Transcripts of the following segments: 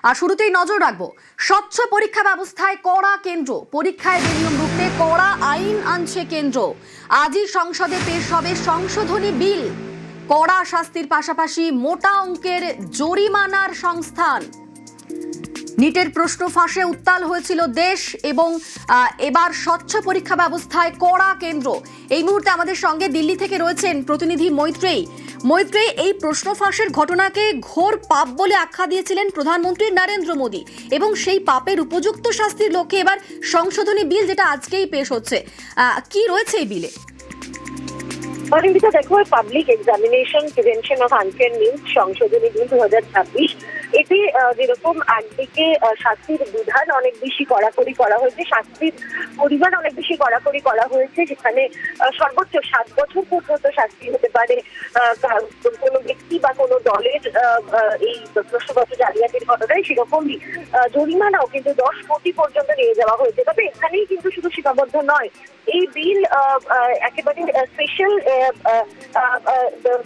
আর শুরুতেই নজর রাখবো স্বচ্ছ পরীক্ষা ব্যবস্থায় কড়া কেন্দ্র, পরীক্ষায় বেনিয়ম রুখতে কড়া আইন আনছে কেন্দ্র। আজই সংসদে পেশ হবে সংশোধনী বিল, কড়া শাস্তির পাশাপাশি মোটা অঙ্কের জরিমানার সংস্থান। নিটের প্রশ্ন ফাঁসে উত্তাল হয়েছিল দেশ এবং এবার স্বচ্ছ পরীক্ষা ব্যবস্থায় কড়া কেন্দ্র। এই মুহূর্তে আমাদের সঙ্গে দিল্লি থেকে রয়েছেন প্রতিনিধি মৈত্রেয়ী। এই প্রশ্ন ফাঁসের ঘটনাকে ঘোর পাপ বলে আখ্যা দিয়েছিলেন প্রধানমন্ত্রী নরেন্দ্র মোদী এবং সেই পাপের উপযুক্ত শাস্তির লক্ষ্যে এবার সংশোধনী বিল, যেটা আজকেই পেশ হচ্ছে, কি রয়েছে এই বিলে? দেখো, public examination prevention of unfair means সংশোধনী বিল 2026, এতে যেরকম একদিকে শাস্তির বিধান অনেক বেশি কড়াকড়ি করা হয়েছে, শাস্তির পরিমাণ অনেক বেশি কড়াকড়ি করা হয়েছে, সেখানে সর্বোচ্চ 7 বছর পর্যন্ত শাস্তি হতে পারে কোনো ব্যক্তি বা কোনো দলের এই প্রশ্নপত্র জালিয়াতির ঘটনায়। সেরকমই জরিমানাও কিন্তু 10 কোটি পর্যন্ত নিয়ে যাওয়া হয়েছে। তবে এখানেই কিন্তু শুধু সীমাবদ্ধ নয়, এই বিল একেবারে স্পেশাল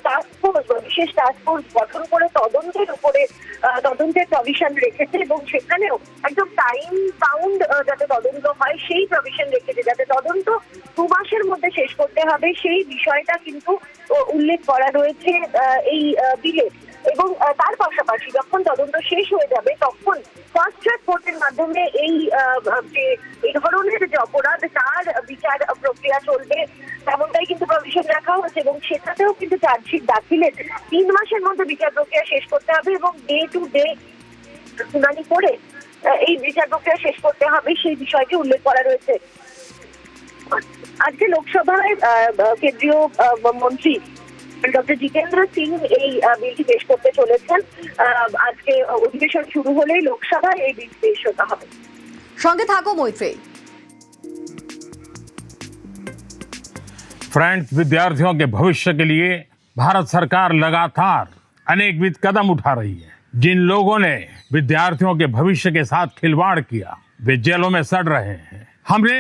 টাস্ক ফোর্স বা বিশেষ টাস্ক ফোর্স গঠন করে তদন্তের প্রভিশন রেখেছে এবং সেখানেও একদম টাইম বাউন্ড যাতে তদন্ত হয় সেই প্রভিশন রেখেছে, যাতে তদন্ত 2 মাসের মধ্যে শেষ করতে হবে সেই বিষয়টা কিন্তু উল্লেখ করা রয়েছে এই বিলে। এবং তার পাশাপাশি যখন তদন্ত শেষ হয়ে যাবে তখন ফাস্ট ট্র্যাক কোর্টের মাধ্যমে এই ধরনের যে অপরাধ তার বিচার প্রক্রিয়া চলবে, তেমনটাই কিন্তু প্রভিশন রাখা হয়েছে এবং সেটাতেও কিন্তু চার্জশিট দাখিলের 3 মাসের মধ্যে বিচার প্রক্রিয়া শেষ করতে হবে এবং ডে টু ডে শুনানি করে এই বিচার প্রক্রিয়া শেষ করতে হবে, সেই বিষয়টি উল্লেখ করা রয়েছে। আজকে লোকসভায় কেন্দ্রীয় মন্ত্রী ডক্টর জিতেন্দ্র সিং এই বিলটি পেশ করতে চলেছেন। আজকে অধিবেশন শুরু হলেই লোকসভায় এই বিল পেশ হতে হবে। সঙ্গে থাকো মৈত্রেয়ী। फ्रेंड्स, विद्यार्थियों के भविष्य के लिए भारत सरकार लगातार अनेकविध कदम उठा रही है। जिन लोगों ने विद्यार्थियों के भविष्य के साथ खिलवाड़ किया वे जेलों में सड़ रहे हैं। हमने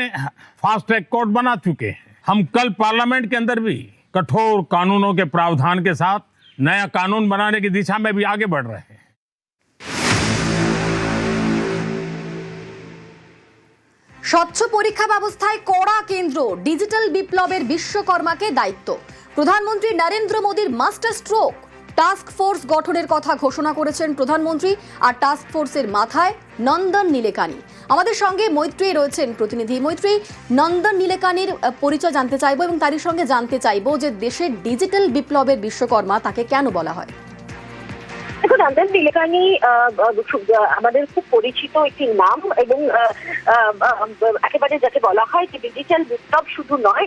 फास्ट ट्रैक कोर्ट बना चुके हैं। हम कल पार्लियामेंट के अंदर भी कठोर कानूनों के प्रावधान के साथ नया कानून बनाने की दिशा में भी आगे बढ़ रहे हैं। স্বচ্ছ পরীক্ষা ব্যবস্থায় কড়া কেন্দ্র, ডিজিটাল বিপ্লবের বিশ্বকর্মাকে দায়িত্ব। প্রধানমন্ত্রী নরেন্দ্র মোদীর মাস্টার স্ট্রোক, টাস্ক ফোর্স গঠনের কথা ঘোষণা করেছেন প্রধানমন্ত্রী, আর টাস্ক ফোর্সের মাথায় নন্দন নিলেকানি। আমাদের সঙ্গে মৈত্রেয়ী রয়েছেন প্রতিনিধি। মৈত্রেয়ী, নন্দন নিলেকানির পরিচয় জানতে চাইবো এবং তারই সঙ্গে জানতে চাইবো যে দেশের ডিজিটাল বিপ্লবের বিশ্বকর্মা তাকে কেন বলা হয়? দেখুন, নন্দন নিলেকানি আমাদের খুব পরিচিত একটি নাম এবং একেবারে যাকে বলা হয় যে ডিজিটাল বিপ্লব শুধু নয়,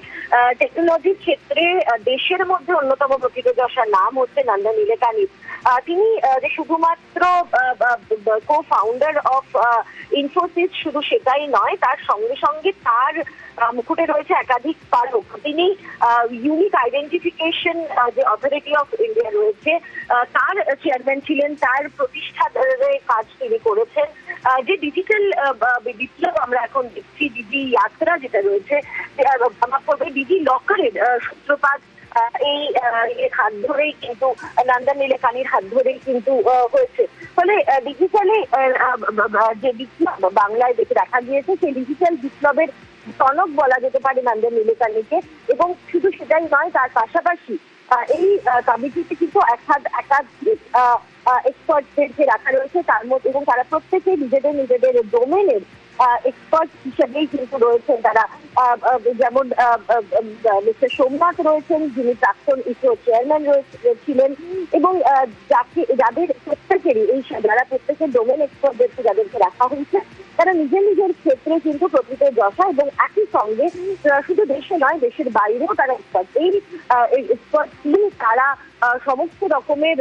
টেকনোলজির ক্ষেত্রে দেশের মধ্যে অন্যতম প্রকৃতযশা নাম হচ্ছে নন্দন নিলেকানি। তিনি যে শুধুমাত্র কো ফাউন্ডার অফ ইনফোসিস, শুধু সেটাই নয়, তার সঙ্গে সঙ্গে তার মুকুটে রয়েছে একাধিক পালক। তিনি ইউনিক আইডেন্টিফিকেশন যে অথরিটি অফ ইন্ডিয়া রয়েছে তার চেয়ারম্যান ছিলেন, তার প্রতিষ্ঠাতার কাজ তিনি করেছেন। যে ডিজিটাল বিপ্লব আমরা এখন দেখছি, ডিজি যাত্রা যেটা রয়েছে, ডিজি লকারের সূত্রপাত এই হাত ধরেই কিন্তু নন্দন নিলেকানির হাত ধরেই কিন্তু হয়েছে। ফলে ডিজিটালে যে বিপ্লব বাংলায় দেখে দেখা গিয়েছে, সেই ডিজিটাল বিপ্লবের টনক বলা যেতে পারে নন্দন নিলেকানিকে। এবং শুধু সেটাই নয়, তার পাশাপাশি এই কমিটিতে কিন্তু একাধিক এক্সপার্টদেরকে রাখা রয়েছে তার মধ্যে, এবং তারা প্রত্যেকে নিজেদের ডোমেনের এক্সপার্ট হিসেবেই কিন্তু রয়েছেন। তারা যেমন মিস্টার সোমনাথ রয়েছেন, যিনি প্রাক্তন ইসরো চেয়ারম্যান ছিলেন, এবং যাদের প্রত্যেকেরই যারা প্রত্যেকের ডোমেন এক্সপার্টদেরকে যাদেরকে রাখা হয়েছে, তারা নিজের ক্ষেত্রে কিন্তু প্রকৃত যশা এবং একই সঙ্গে শুধু দেশে নয়, দেশের বাইরেও তারা এক্সপার্ট। এই এক্সপার্ট টিম তারা সমস্ত রকমের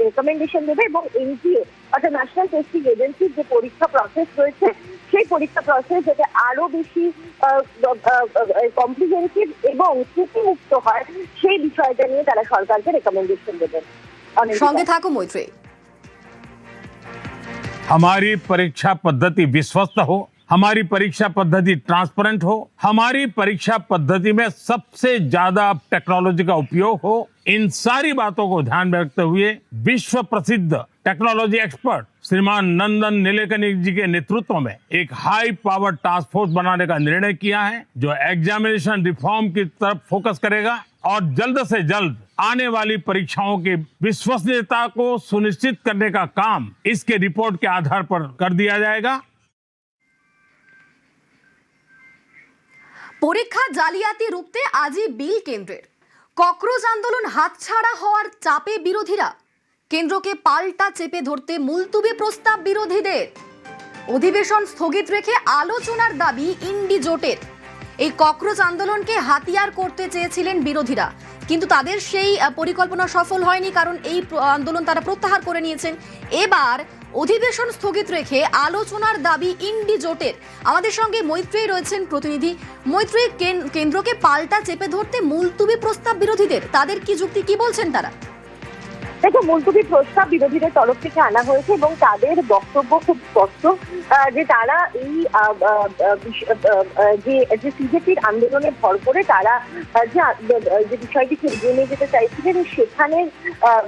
রেকমেন্ডেশন দেবে এবং এনটিএ অর্থাৎ ন্যাশনাল টেস্টিং এজেন্সির যে পরীক্ষা প্রসেস রয়েছে, সেই পরীক্ষা প্রসেস যাতে আরো বেশি কম্প্রিহেনসিভ এবং ত্রুটিমুক্ত হয়, সেই বিষয়টা নিয়ে তারা সরকারকে রেকমেন্ডেশন দেবেন। সঙ্গে থাকো মৈত্রেয়ী। हमारी परीक्षा पद्धति विश्वस्त हो, हमारी परीक्षा पद्धति ट्रांसपेरेंट हो, हमारी परीक्षा पद्धति में सबसे ज्यादा टेक्नोलॉजी का उपयोग हो, इन सारी बातों को ध्यान में रखते हुए विश्व प्रसिद्ध टेक्नोलॉजी एक्सपर्ट श्रीमान नंदन नीलेकनी जी के नेतृत्व में एक हाई पावर टास्क फोर्स बनाने का निर्णय किया है, जो एग्जामिनेशन रिफॉर्म की तरफ फोकस करेगा और जल्द से जल्द आने वाली परीक्षाओं की विश्वसनीयता को सुनिश्चित करने का काम इसके रिपोर्ट के आधार पर कर दिया जाएगा। পরীক্ষা জালিয়াতি রুখতে আজই বিল কেন্দ্রের। ককরোচ আন্দোলন হাতছাড়া হওয়ার চাপে বিরোধীরা, কেন্দ্রকে পাল্টা চেপে ধরতে মুলতুবি প্রস্তাব বিরোধীদের। অধিবেশন স্থগিত রেখে আলোচনার দাবি ইন্ডি জোটের। এই ককরোচ আন্দোলনকে হাতিয়ার করতে চেয়েছিলেন বিরোধীরা, কিন্তু তাদের সেই পরিকল্পনা সফল হয়নি, কারণ এই আন্দোলন তারা প্রত্যাহার করে নিয়েছেন। এবার অধিবেশন স্থগিত রেখে আলোচনার দাবি ইন্ডি জোটের। আমাদের সঙ্গে মৈত্রী রয়েছেন প্রতিনিধি। মৈত্রী, কেন্দ্রকে পাল্টা চেপে ধরতে মুলতুবি প্রস্তাব বিরোধীদের, তাদের কি যুক্তি, কি বলছেন তারা? দেখো, মুলতুবি প্রস্তাব বিরোধীদের তরফ থেকে আনা হয়েছে এবং তাদের বক্তব্য খুব স্পষ্ট যে তারা এই যে সিজেপির আন্দোলনে ভর করে তারা যে বিষয়টিকে এগিয়ে নিয়ে যেতে চাইছিলেন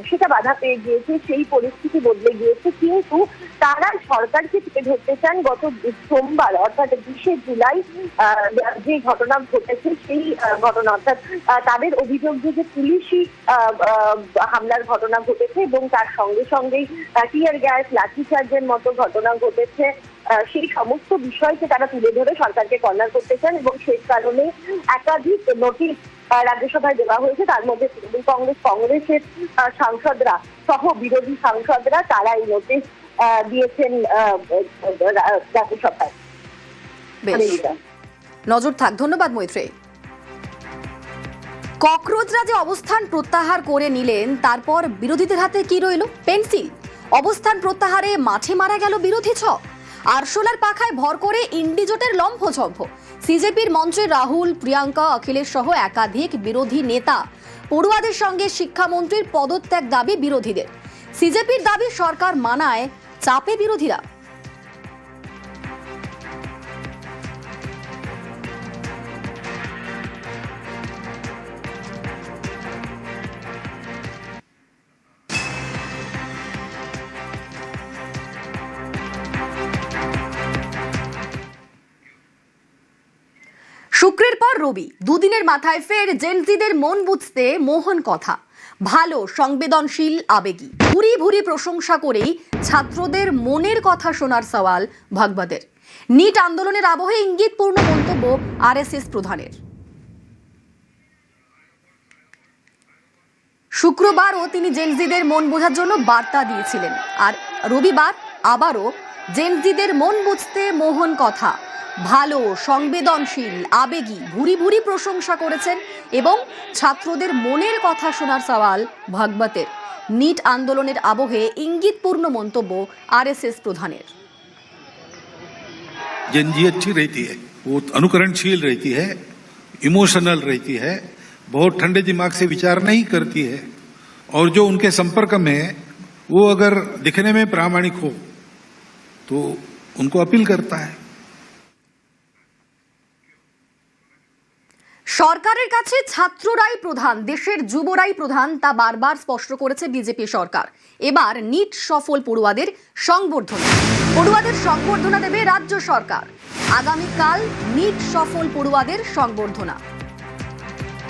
সেটা বাধা পেয়ে গিয়েছে, সেই পরিস্থিতি বদলে গিয়েছে। কিন্তু তারা সরকারকে চেপে ধরতে চান গত সোমবার অর্থাৎ 20 জুলাই যে ঘটনা ঘটেছে সেই ঘটনা, অর্থাৎ তাদের অভিযোগ যে পুলিশি হামলার ঘটনা ঘটেছে এবং তার সঙ্গে সঙ্গেই টিয়ার গ্যাস, লাঠিচার্জের মতো ঘটনা ঘটেছে, সেই সমস্ত বিষয়কে তারা তুলে ধরে সরকারকে কর্নার করতে চান এবং সেই কারণে একাধিক নোটিশ রাজ্যসভায় দেওয়া হয়েছে। তার মধ্যে কংগ্রেসের সাংসদরা সহ বিরোধী সাংসদরা তারা এই নোটিশ দিয়েছেন রাজ্যসভায়। নজর থাক। ধন্যবাদ মৈত্রী। ককরোচরা যে অবস্থান প্রত্যাহার করে নিলেন, তারপর বিরোধীদের হাতে কি রইল? পেন্সিল। অবস্থান প্রত্যাহারে মাঠে মারা গেল বিরোধী ছক। আরশোলার পাখায় ভর করে ইন্ডি জোটের লম্ফঝম্প। সিজেপির মঞ্চে রাহুল, প্রিয়াঙ্কা, অখিলেশ সহ একাধিক বিরোধী নেতা। পড়ুয়াদের সঙ্গে শিক্ষামন্ত্রীর পদত্যাগ দাবি বিরোধীদের। সিজেপির দাবি সরকার মানায় চাপে বিরোধীরা। শুক্রের পর রবি, দুদিনের মাথায় ফের জেনজিদের মন বুঝতে মোহন কথা। ভালো, সংবেদনশীল, আবেগী, ভুরি ভুরি প্রশংসা করেই ছাত্রদের মনের কথা শোনার সওয়াল ভগবতের। নিট আন্দোলনের আবহে ইঙ্গিতপূর্ণ মন্তব্য আরএসএস প্রধানের। শুক্রবারও তিনি জেনজিদের মন বোঝার জন্য বার্তা দিয়েছিলেন, আর রবিবার আবারও জেনজিদের মন বুঝতে মোহন কথা, ভালো, সংবেদনশীল, আবেগী, ভুরি ভুরি প্রশংসা করেছেন এবং ছাত্রদের মনের কথা শোনার সওয়াল ভগবতের। নিট আন্দোলনের আবহে ইঙ্গিতপূর্ণ মন্তব্য আরএসএস প্রধানের। जनजी अच्छी रहती है, वो अनुकरणशील रहती है, इमोशनल रहती है, बहुत ठंडे दिमाग से विचार नहीं करती है, और जो उनके संपर्क में वो अगर दिखने में प्रामाणिक हो तो उनको अपील करता है। সরকারের কাছে ছাত্ররাই প্রধান, দেশের যুবরাই প্রধান, তা বারবার স্পষ্ট করেছে বিজেপি সরকার। এবার নিট সফল পড়ুয়াদের সংবর্ধনা দেবে রাজ্য সরকার। আগামীকাল নিট সফল পড়ুয়াদের সংবর্ধনা।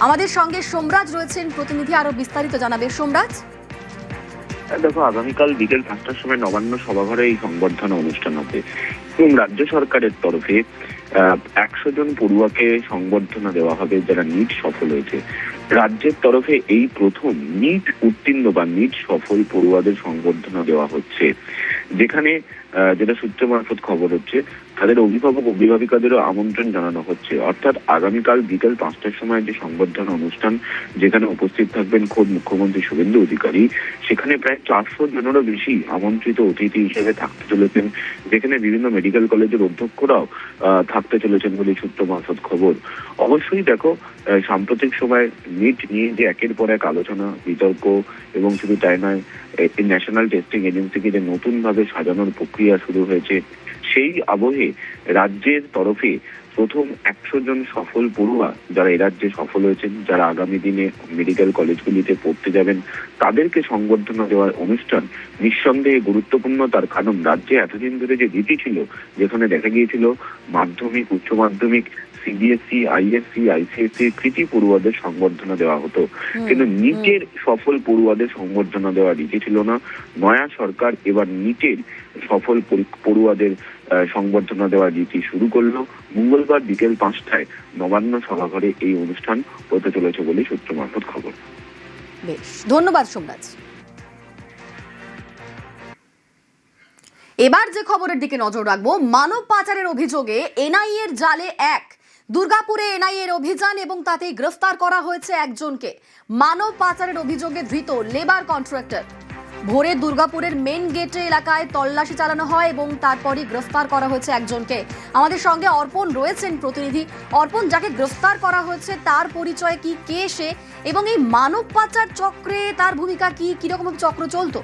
আমাদের সঙ্গে সোমরাজ রয়েছেন প্রতিনিধি, আরো বিস্তারিত জানাবে সোমরাজ। দেখো, আগামীকাল বিকেল 5টার সময় নবান্ন সভাঘরে এই সংবর্ধনা অনুষ্ঠান হবে এবং রাজ্য সরকারের তরফে 100 জন পড়ুয়াকে সংবর্ধনা দেওয়া হবে যারা নিট সফল হয়েছে। রাজ্যের তরফে এই প্রথম নিট উত্তীর্ণ বা নিট সফল পড়ুয়াদের সংবর্ধনা দেওয়া হচ্ছে, যেখানে যেটা সূত্র মারফত খবর হচ্ছে তাদের অভিভাবক অভিভাবিকাদেরও আমন্ত্রণ জানানো হচ্ছে। অর্থাৎ আগামীকাল বিকেল 5টার সময় যে সংবর্ধনা অনুষ্ঠান, যেখানে উপস্থিত থাকবেন খোদ মুখ্যমন্ত্রী শুভেন্দু অধিকারী, সেখানে প্রায় 400 জনেরও বেশি আমন্ত্রিত অতিথি হিসেবে থাকতে চলেছেন, যেখানে বিভিন্ন মেডিকেল কলেজের অধ্যক্ষরাও থাকতে চলেছেন বলে সূত্র মারফত খবর। অবশ্যই দেখো, সাম্প্রতিক সময় নিট নিয়ে যে একের পর এক আলোচনা, বিতর্ক এবং শুধু তাই নয়, ন্যাশনাল টেস্টিং এজেন্সিকে যে নতুন ভাবে সাজানোর প্রক্রিয়া শুরু হয়েছে, সেই আবহে রাজ্যের তরফে প্রথম 100 জন সফল পড়ুয়া যারা এ রাজ্যে সফল হয়েছেন, যারা আগামী দিনে মেডিকেল কলেজগুলিতে পড়তে যাবেন, তাদেরকে সংবর্ধনা দেওয়ার অনুষ্ঠান নিঃসন্দেহে গুরুত্বপূর্ণ। তার কারণ রাজ্যে এতদিন ধরে যে রীতি ছিল, যেখানে দেখা গিয়েছিল মাধ্যমিক, উচ্চ মাধ্যমিক, সিবিএসই, আইএসসি, আইসিএসসি কৃতি পড়ুয়াদের সংবর্ধনা দেওয়া হতো, কিন্তু নিটের সফল পড়ুয়াদের সংবর্ধনা দেওয়ার রীতি ছিল না। নয়া সরকার এবার নিটের সফল পড়ুয়াদের সংবর্ধনা দেওয়ার রীতি শুরু করলো। মঙ্গলবার বিকেল 5টায় নবান্ন সভাঘরে এই অনুষ্ঠান হতে চলেছে বলে সূত্র মারফত খবর। বেশ, ধন্যবাদ সোমরাজ। এবার যে খবরের দিকে নজর রাখবো, মানব পাচারের অভিযোগে এনআইএর জালে দুর্গাপুরে এনআইএর অভিযান এবং তাতেই গ্রেফতার করা হয়েছে একজনকে। মানব পাচারের অভিযোগে ধৃত লেবার কন্ট্রাক্টর। ভোরে দুর্গাপুরের মেন গেটে এলাকায় তল্লাশি চালানো হয় এবং তারপরই গ্রেফতার করা হয়েছে একজনকে। আমাদের সঙ্গে অর্পণ রয়েছেন প্রতিনিধি। অর্পণ, যাকে গ্রেফতার করা হয়েছে তার পরিচয় কি, কে সে, এবং এই মানব পাচার চক্রে তার ভূমিকা কি, কিরকম চক্র চলতো?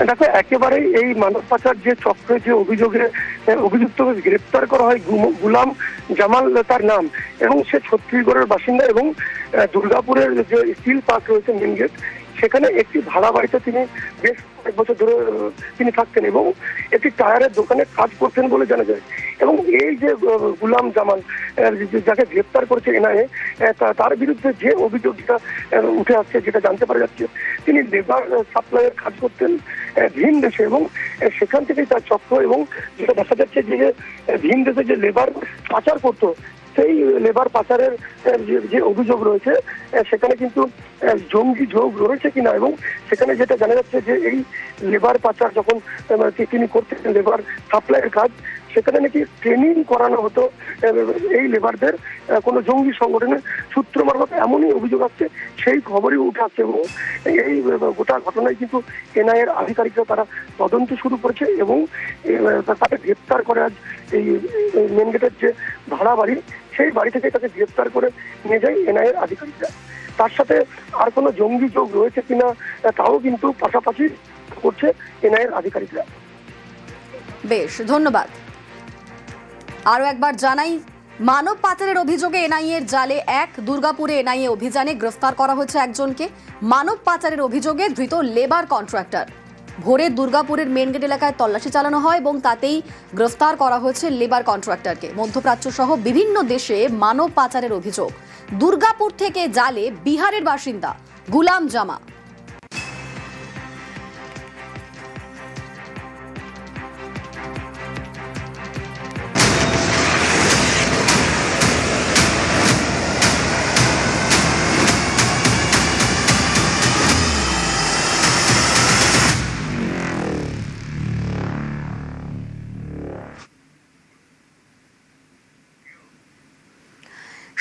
দেখো, একেবারেই এই মানব পাচার যে চক্রে যে অভিযুক্ত গ্রেপ্তার করা হয় গুলাম জামাল তার নাম, এবং সে ছত্তিশগড়ের বাসিন্দা এবং দুর্গাপুরের যে স্টিল পার্ক রয়েছে মেন গেট, সেখানে একটি ভাড়া বাড়িতে তিনি বেশ কয়েক বছর ধরে তিনি থাকতেন এবং একটি টায়ারের দোকানে কাজ করতেন বলে জানা যায়। এবং এই যে গুলাম জামাল যাকে গ্রেপ্তার করেছে এনআইএ, তার বিরুদ্ধে যে অভিযোগটা উঠে আসছে, যেটা জানতে পারা যাচ্ছে, তিনি লেবার সাপ্লাইয়ের কাজ করতেন ভিন দেশে এবং সেখান থেকেই তার চক্র, এবং যেটা দেখা যাচ্ছে যে ভিন দেশে যে লেবার পাচার করতো, সেই লেবার পাচারের যে অভিযোগ রয়েছে সেখানে কিন্তু জঙ্গি যোগ রয়েছে কিনা, এবং সেখানে যেটা জানা যাচ্ছে যে এই লেবার পাচার যখন তিনি করতেন লেবার সাপ্লাইয়ের কাজ, সেখানে নাকি ট্রেনিং করানো হতো এই লেবারদের কোনো জঙ্গি সংগঠনের সূত্র মারফত, এমনই অভিযোগ আসছে, সেই খবরই উঠে আসছে। এবং এই গোটা ঘটনায় কিন্তু এনআইএর আধিকারিকরা তারা তদন্ত শুরু করেছে এবং তাকে গ্রেপ্তার করে আজ এই মেন গেটের যে ভাড়া বাড়ি, সেই বাড়ি থেকে তাকে গ্রেপ্তার করে নিয়ে যায় এনআইএর আধিকারিকরা। তার সাথে আর কোনো জঙ্গি যোগ রয়েছে কিনা তাও কিন্তু পাশাপাশি করছে এনআইএর আধিকারিকরা। বেশ, ধন্যবাদ। আরো একবার জানাই, মানব পাচারের অভিযোগে এনআইএর জালে দুর্গাপুরে এনআইএ অভিযানে গ্রেফতার করা হয়েছে একজনকে। মানব পাচারের অভিযোগে ধৃত লেবার কন্ট্রাক্টর। ভোরে দুর্গাপুরের মেন গেট এলাকায় তল্লাশি চালানো হয় এবং তাতেই গ্রেফতার করা হয়েছে লেবার কন্ট্রাক্টরকে। মধ্যপ্রাচ্য সহ বিভিন্ন দেশে মানব পাচারের অভিযোগ। দুর্গাপুর থেকে জালে বিহারের বাসিন্দা গুলাম জামা।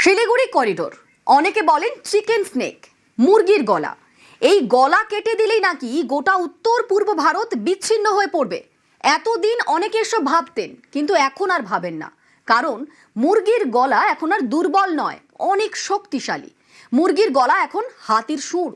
শিলিগুড়ি করিডোর, অনেকে বলেন চিকেন স্নেক, মুরগির গলা। এই গলা কেটে দিলেই নাকি গোটা উত্তর পূর্ব ভারত বিচ্ছিন্ন হয়ে পড়বে। এতদিন অনেকে এসব ভাবতেন, কিন্তু এখন আর ভাবেন না, কারণ মুরগির গলা এখন আর দুর্বল নয়, অনেক শক্তিশালী। মুরগির গলা এখন হাতির সুর।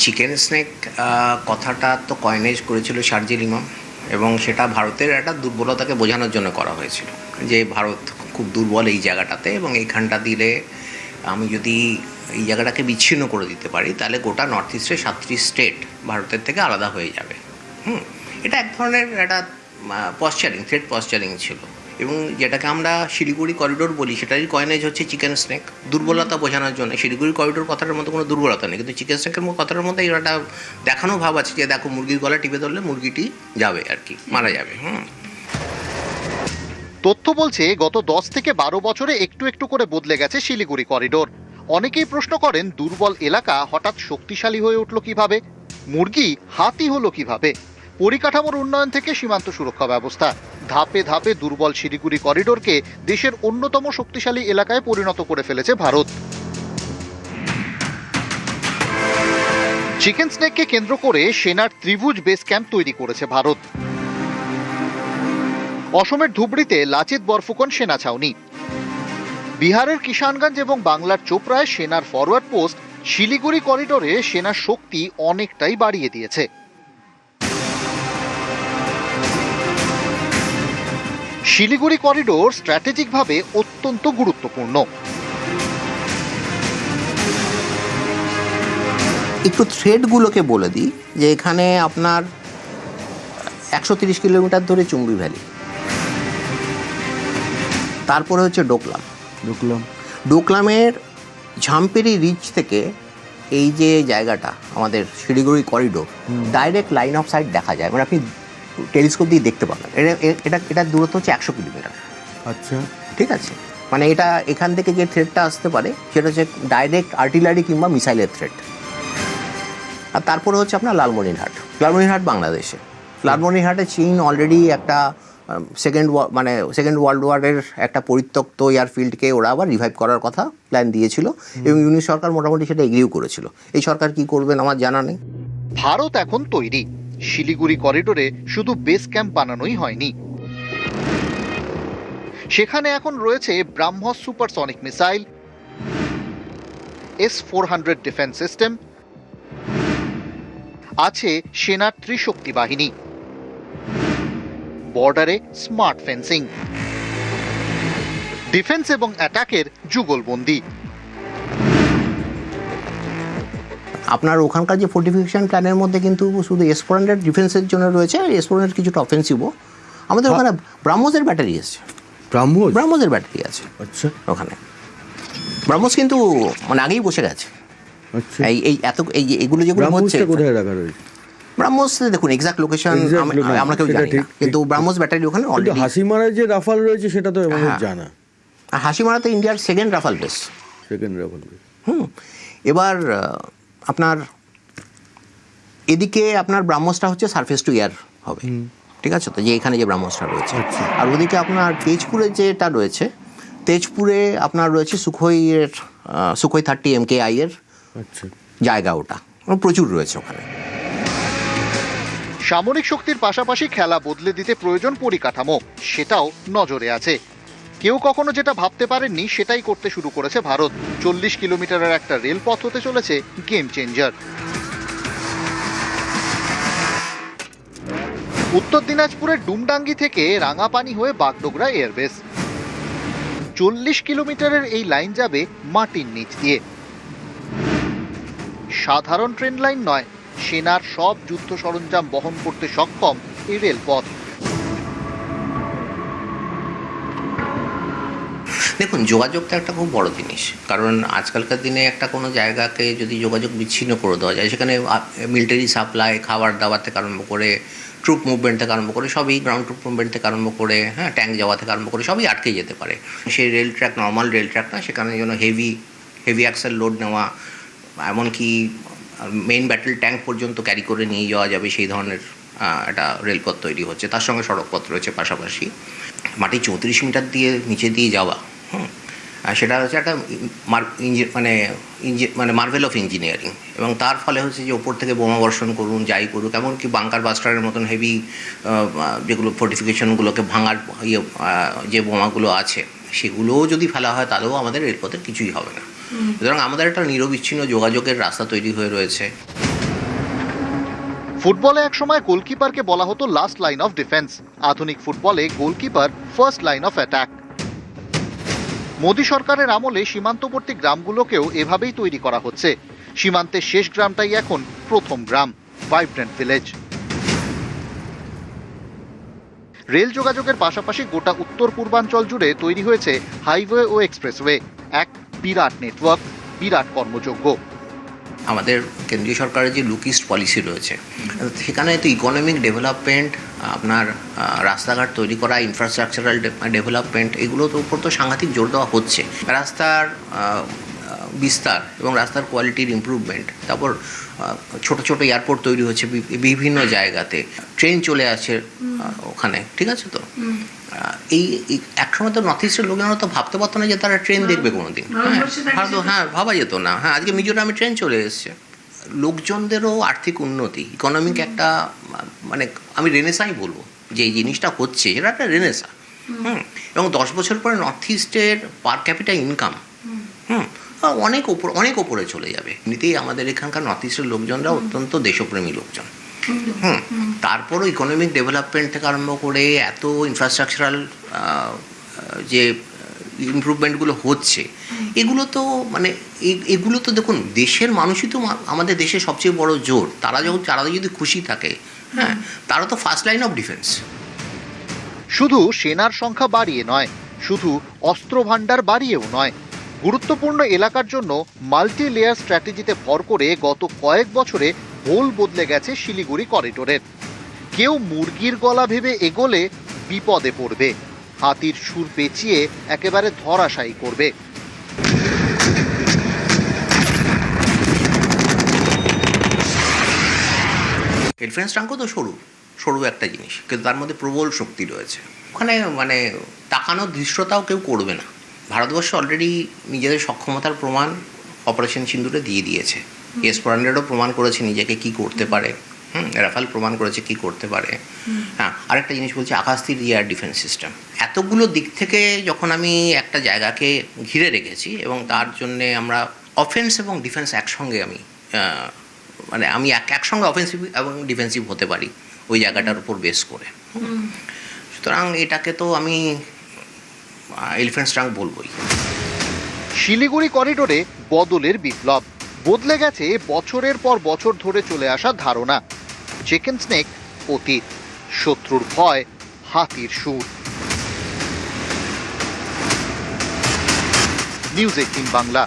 চিকেন স্নেক কথাটা তো কয়েনেজ করেছিল শারজিল ইমাম, এবং সেটা ভারতের একটা দুর্বলতাকে বোঝানোর জন্য করা হয়েছিল, যে ভারত খুব দুর্বল এই জায়গাটাতে, এবং এইখানটা দিলে আমি যদি এই জায়গাটাকে বিচ্ছিন্ন করে দিতে পারি তাহলে গোটা নর্থ ইস্টের 7টি স্টেট ভারতের থেকে আলাদা হয়ে যাবে। এটা এক ধরনের একটা থ্রেট পশ্চারিং ছিল, এবং যেটাকে আমরা শিলিগুড়ি করিডোর বলি, সেটারই কয়েনেজ হচ্ছে চিকেন স্নেক, দুর্বলতা বোঝানোর জন্য। শিলিগুড়ি করিডোর কথাটার মধ্যে কোনো দুর্বলতা নেই, কিন্তু চিকেন স্নেকের কথাটার মধ্যে একটা দেখানো ভাব আছে যে দেখো মুরগির গলা টিপে ধরলে মুরগিটি যাবে আর কি, মারা যাবে। তথ্য বলছে গত 10 থেকে 12 বছরে একটু একটু করে বদলে গেছে শিলিগুড়ি করিডোর। অনেকেই প্রশ্ন করেন, দুর্বল এলাকা হঠাৎ শক্তিশালী হয়ে উঠল কিভাবে, মুরগি হাতি হলো কিভাবে। পরিকাঠামোর উন্নয়ন থেকে সীমান্ত সুরক্ষা ব্যবস্থা, ধাপে ধাপে দুর্বল শিলিগুড়ি করিডোরকে দেশের অন্যতম শক্তিশালী এলাকায় পরিণত করে ফেলেছে ভারত। চিকেন স্নেককে কেন্দ্র করে সেনার ত্রিভুজ বেস ক্যাম্প তৈরি করেছে ভারত। অসমের ধুবড়িতে লাচিত বরফুকন সেনা ছাউনি, বিহারের কিষানগঞ্জ এবং বাংলার চোপড়ায় সেনার ফরওয়ার্ড পোস্ট শিলিগুড়ি করিডোরে সেনার শক্তি অনেকটাই বাড়িয়ে দিয়েছে। শিলিগুড়ি করিডোর স্ট্র্যাটেজিকভাবে অত্যন্ত গুরুত্বপূর্ণ। একটু থ্রেডগুলোকে বলে দিই যে এখানে আপনার 130 কিলোমিটার ধরে চুম্বি ভ্যালি, তারপরে হচ্ছে ডোকলামের ঝাম্পেরি রিচ থেকে এই যে জায়গাটা আমাদের Siliguri corridor direct line of sight দেখা যায়, মানে আপনি টেলিস্কোপ দিয়ে দেখতে পাবেন। এটার দূরত্ব হচ্ছে 100 কিলোমিটার। আচ্ছা, ঠিক আছে, মানে এটা এখান থেকে যে থ্রেডটা আসতে পারে সেটা হচ্ছে ডাইরেক্ট আর্টিলারি কিংবা মিসাইলের থ্রেড। আর তারপরে হচ্ছে আপনার লালমনিরহাট বাংলাদেশে। লালমনিরহাটে চীন অলরেডি একটা সেকেন্ড ওয়ার্ল্ড ওয়ারের একটা পরিত্যক্ত এয়ারফিল্ডকে ওরা আবার রিভাইভ করার কথা প্ল্যান দিয়েছিল এবং ইউনিট সরকার মোটামুটি সেটা এগ্রিও করেছিল। এই সরকার কি করবেন আমার জানা নেই। ভারত এখন তৈরি। শিলিগুড়ি করিডোরে শুধু বেস ক্যাম্প বানানোই হয়নি, সেখানে এখন রয়েছে BrahMos supersonic missile, S-400 defence system, আছে সেনার ত্রিশক্তি বাহিনী, বর্ডারে স্মার্ট ফেন্সিং, ডিফেন্স এবং অ্যাটাকের যুগলবন্দি। আপনার ওখানকার যে ফোর্টিফিকেশন প্ল্যানের মধ্যে কিন্তু শুধু S-400 ডিফেন্সের জন্য রয়েছে, আর S-400 কিছুটা অফেন্সিভও। আমাদের ওখানে ব্রাহ্মসের ব্যাটারি এসছে, ব্রাহ্মসের ব্যাটারি আছে। আচ্ছা, ওখানে ব্রাহ্মস কিন্তু মানে আগেই বসে গেছে। আচ্ছা, এগুলো যেগুলো হচ্ছে কোথায় রাখা রয়েছে? ব্রাহ্মস দেখুন এক্সাক্ট লোকেশন আমরা কেউ জানি না, কিন্তু ব্রাহ্মস ব্যাটারি ওখানে অলরেডি। হাসিমারায় যে রাফাল রয়েছে সেটা তো আমাদের জানা। আর হাসিমারা তো ইন্ডিয়ার সেকেন্ড রাফাল বেস। এবার আপনার এদিকে আপনার ব্রাহ্মসটা হচ্ছে সারফেস টু এয়ার হবে, ঠিক আছে তো, যে এখানে যে ব্রাহ্মসটা রয়েছে। আর ওদিকে আপনার তেজপুরে যেটা রয়েছে, তেজপুরে আপনার রয়েছে সুখোই 30 MKI এর জায়গা, ওটা প্রচুর রয়েছে ওখানে। সামরিক শক্তির পাশাপাশি খেলা বদলে দিতে প্রয়োজন পরিকাঠামো, সেটাও নজরে আছে। কেউ কখনো যেটা ভাবতে পারেননি সেটাই করতে শুরু করেছে ভারত। 40 কিলোমিটারের একটা রেলপথ হতে চলেছে গেম চেঞ্জার। উত্তর দিনাজপুরের ডুমডাঙ্গি থেকে রাঙাপানি হয়ে বাগডোগরা এয়ারবেস। 40 কিলোমিটারের এই লাইন যাবে মাটির নিচ দিয়ে। সাধারণ ট্রেন লাইন নয়, সেনার সব যুদ্ধ সরঞ্জাম বহন করতে সক্ষম এই রেলপথ। দেখুন, যোগাযোগটা একটা খুব বড় জিনিস, কারণ আজকালকার দিনে একটা কোনো জায়গাকে যদি যোগাযোগ বিচ্ছিন্ন করে দেওয়া যায়, সেখানে মিলিটারি সাপ্লাই, খাবার দাবার থেকে আরম্ভ করে ট্রুপ মুভমেন্ট থেকে আরম্ভ করে সবই, গ্রাউন্ড ট্রুপ মুভমেন্ট থেকে আরম্ভ করে ট্যাঙ্ক যাওয়া থেকে আরম্ভ করে সবই আটকে যেতে পারে। সেই rail track normal rail track না, সেখানে যেন হেভি অ্যাক্সেল লোড নেওয়া, এমনকি মেইন ব্যাটেল ট্যাঙ্ক পর্যন্ত ক্যারি করে নিয়ে যাওয়া যাবে সেই ধরনের একটা রেলপথ তৈরি হচ্ছে। তার সঙ্গে সড়কপথ রয়েছে পাশাপাশি। মাটি 34 মিটার দিয়ে নিচে দিয়ে যাওয়া, সেটা হচ্ছে একটা মানে মার্ভেল অফ ইঞ্জিনিয়ারিং। এবং তার ফলে হচ্ছে যে ওপর থেকে বোমা বর্ষণ করুন, যাই করুক, এমনকি বাংকার বাস্টারের মতন হেভি যেগুলো ফোর্টিফিকেশনগুলোকে ভাঙার যে বোমাগুলো আছে, সেগুলোও যদি ফেলা হয় তাহলেও আমাদের রেলপথের কিছুই হবে না। সুতরাং আমাদের একটা নিরবিচ্ছিন্ন যোগাযোগের রাস্তা তৈরি হয়ে রয়েছে। ফুটবলে একসময় গোলকিপারকে বলা হতো লাস্ট লাইন অফ ডিফেন্স। আধুনিক ফুটবলে goalkeeper first line of attack. Modi সরকারের আমলে সীমান্তবর্তী গ্রামগুলোকেও এভাবেই তৈরি করা হচ্ছে। সীমান্তের শেষ গ্রামটাই এখন প্রথম গ্রাম, ভাইব্রেন্ট ভিলেজ। রেল যোগাযোগের পাশাপাশি গোটা উত্তর পূর্বাঞ্চল জুড়ে তৈরি হয়েছে হাইওয়ে ও এক্সপ্রেসওয়ে, এক বিরাট নেটওয়ার্ক, বিরাট কর্মযোগ্য। আমাদের কেন্দ্রীয় সরকারের যে লুক ইস্ট পলিসি রয়েছে, সেখানে তো ইকোনমিক ডেভেলপমেন্ট, আপনার রাস্তাঘাট তৈরি করা, ইনফ্রাস্ট্রাকচারাল ডেভেলপমেন্ট, এগুলোর উপর তো সাংঘাতিক জোর দেওয়া হচ্ছে। রাস্তার বিস্তার এবং রাস্তার কোয়ালিটির ইমপ্রুভমেন্ট, তারপর ছোট ছোট এয়ারপোর্ট তৈরি হচ্ছে বিভিন্ন জায়গাতে, ট্রেন চলে আসছে ওখানে, ঠিক আছে তো। এই একসময় তো নর্থ ইস্টের লোকেরা তো ভাবতে পারতো না যে তারা ট্রেন দেখবে কোনোদিন। ভাবা যেত না। আজকে মিজোরামে ট্রেন চলে এসছে। লোকজনদেরও আর্থিক উন্নতি, ইকোনমিক একটা মানে আমি রেনেসাই বলবো যে এই জিনিসটা হচ্ছে, এটা একটা রেনেসা। এবং 10 বছর পরে নর্থ ইস্টের পার ক্যাপিটা ইনকাম অনেক ওপরে চলে যাবে। এমনিতেই আমাদের এখানকার নর্থ ইস্টের লোকজনরা অত্যন্ত দেশপ্রেমী লোকজন। তারপরও ইকোনমিক ডেভেলপমেন্ট থেকে আরম্ভ করে এত ইনফ্রাস্ট্রাকচারাল যে ইমপ্রুভমেন্টগুলো হচ্ছে, এগুলো তো মানে এগুলো তো দেখুন, দেশের মানুষই তো আমাদের দেশের সবচেয়ে বড় জোর। তারা যদি খুশি থাকে, হ্যাঁ, তারা তো ফার্স্ট লাইন অফ ডিফেন্স। শুধু সেনার সংখ্যা বাড়িয়ে নয়, শুধু অস্ত্র ভাণ্ডার বাড়িয়েও নয়, গুরুত্বপূর্ণ এলাকার জন্য মাল্টি লেয়ার স্ট্র্যাটেজিতে ভর করে গত কয়েক বছরে ভোল বদলে গেছে শিলিগুড়ি করিডোরের। কেউ মুরগির গলা ভেবে এগোলে বিপদে পড়বে, হাতির সুর পেঁচিয়ে একেবারে ধরাশায়ী করবে। এলিফ্যান্ট ট্রাঙ্কও তো সরু একটা জিনিস, কিন্তু তার মধ্যে প্রবল শক্তি রয়েছে। ওখানে মানে তাকানোর দৃশ্যটাও কেউ করবে না। ভারতবর্ষ অলরেডি নিজেদের সক্ষমতার প্রমাণ অপারেশন সিন্দুরে দিয়ে দিয়েছে। S-400ও প্রমাণ করেছে নিজেকে কি করতে পারে, রাফাল প্রমাণ করেছে কি করতে পারে। হ্যাঁ, আরেকটা জিনিস বলছি, আকাশতীর এয়ার ডিফেন্স সিস্টেম। এতগুলো দিক থেকে যখন আমি একটা জায়গাকে ঘিরে রেখেছি এবং তার জন্যে আমরা অফেন্স এবং ডিফেন্স একসঙ্গে আমি একসঙ্গে অফেন্সিভ এবং ডিফেন্সিভ হতে পারি ওই জায়গাটার উপর বেস করে। সুতরাং এটাকে তো আমি এলিফ্যান্ট ট্রাঙ্ক বলবই। শিলিগুড়ি করিডোরে বদলের বিপ্লব, বদলে গেছে বছরের পর বছর ধরে চলে আসা ধারণা। চিকেন স্নেক অতীত, শত্রুর ভয়, হাতির সুর। নিউজ 18 বাংলা।